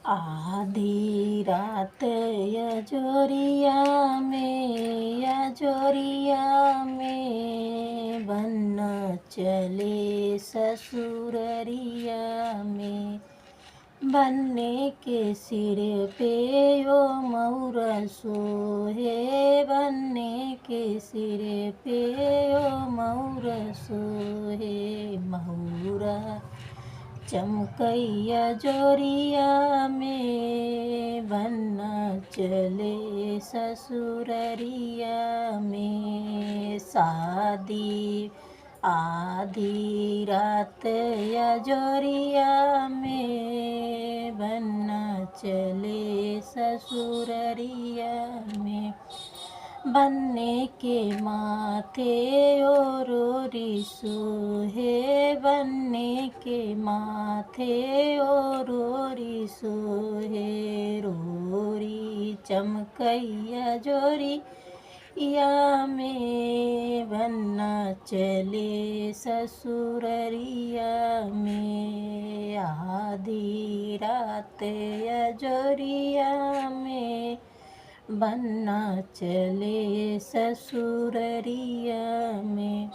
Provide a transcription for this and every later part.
आधी रात यजोरिया में बन चले ससुररिया में। बनने के सिर पे ओ महुरा सोहे, बनने के सिर पे ओ महुरा सोहे। महुरा चमकैया जोरिया में बन चले ससुररिया में। शादी आधी रात यजोरिया में बन चले ससुररिया में। बनने के माथे ओ रोरी सोहे, बनने के माथे ओ रोरी सोहे। रोरी चमकैया जोरिया में बन चले ससुररिया में। आधी रात यजोरिया में बन चले ससुररिया में।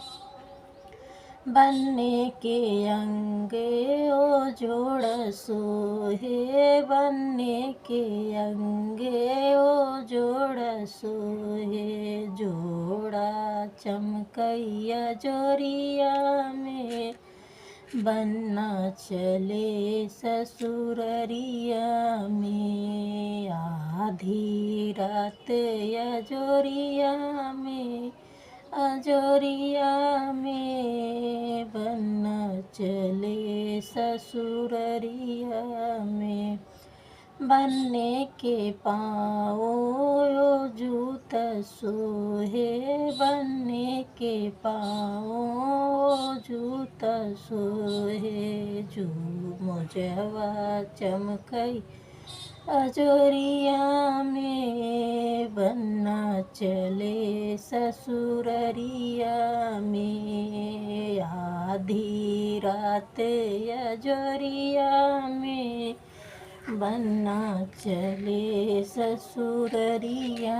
बनने के अंगे ओ जोड़ सोहे, बनने के अंगे ओ जोड़ सोहे। जोड़ा चमकैया जोरिया में बन चले ससुररिया में। आधी रात यजोरिया में, अजोरिया में बन चले ससुररिया में। बनने के पाँव ओ जूत सोहे, बनने के पाँव ओ जूत सोहे। मोजवा चमकई अजोरिया में बन चले ससुररिया में। आधी रात यजोरिया में बन चले ससुररिया